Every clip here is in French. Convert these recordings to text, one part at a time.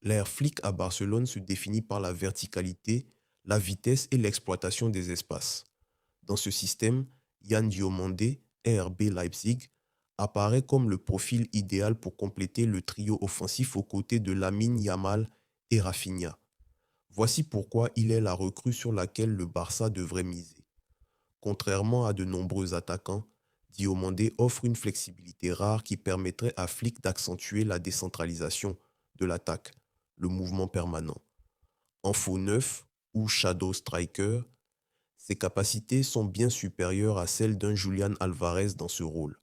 L'ère flic à Barcelone se définit par la verticalité, la vitesse et l'exploitation des espaces. Dans ce système, Yann Diomandé, RB Leipzig, apparaît comme le profil idéal pour compléter le trio offensif aux côtés de Lamine Yamal et Rafinha. Voici pourquoi il est la recrue sur laquelle le Barça devrait miser. Contrairement à de nombreux attaquants, Diomandé offre une flexibilité rare qui permettrait à Flick d'accentuer la décentralisation de l'attaque, le mouvement permanent. En faux neuf ou shadow striker, ses capacités sont bien supérieures à celles d'un Julian Alvarez dans ce rôle.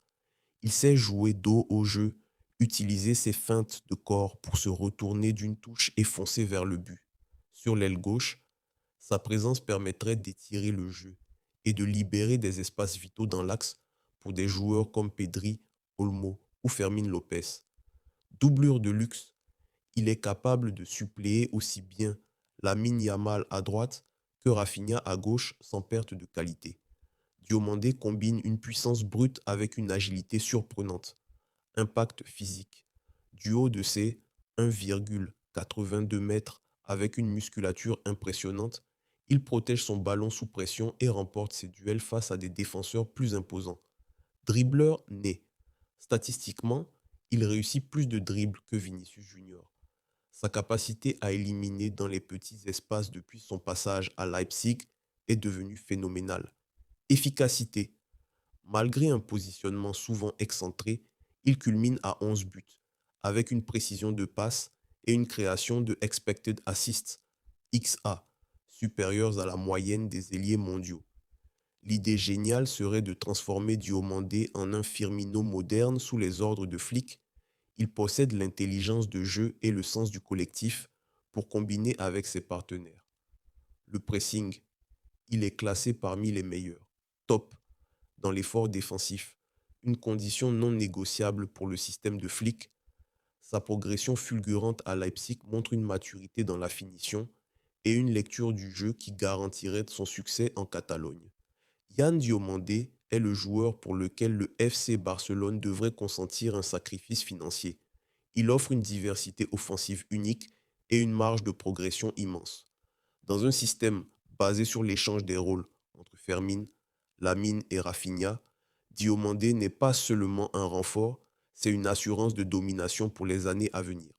Il sait jouer dos au jeu, utiliser ses feintes de corps pour se retourner d'une touche et foncer vers le but. Sur l'aile gauche, sa présence permettrait d'étirer le jeu et de libérer des espaces vitaux dans l'axe pour des joueurs comme Pedri, Olmo ou Fermin Lopez. Doublure de luxe, il est capable de suppléer aussi bien Lamine Yamal à droite que Rafinha à gauche sans perte de qualité. Diomandé combine une puissance brute avec une agilité surprenante. Impact physique. Du haut de ses 1,82 mètres avec une musculature impressionnante, il protège son ballon sous pression et remporte ses duels face à des défenseurs plus imposants. Dribbleur né. Statistiquement, il réussit plus de dribbles que Vinicius Junior. Sa capacité à éliminer dans les petits espaces depuis son passage à Leipzig est devenue phénoménale. Efficacité. Malgré un positionnement souvent excentré, il culmine à 11 buts, avec une précision de passe et une création de expected assists, XA, supérieures à la moyenne des ailiers mondiaux. L'idée géniale serait de transformer Diomandé en un Firmino moderne sous les ordres de Flick. Il possède l'intelligence de jeu et le sens du collectif pour combiner avec ses partenaires. Le pressing, il est classé parmi les meilleurs. Top dans l'effort défensif, une condition non négociable pour le système de Flick. Sa progression fulgurante à Leipzig montre une maturité dans la finition et une lecture du jeu qui garantirait son succès en Catalogne. Yann Diomandé est le joueur pour lequel le FC Barcelone devrait consentir un sacrifice financier. Il offre une diversité offensive unique et une marge de progression immense. Dans un système basé sur l'échange des rôles entre Fermin, Lamine et Rafinha, Diomandé n'est pas seulement un renfort, c'est une assurance de domination pour les années à venir.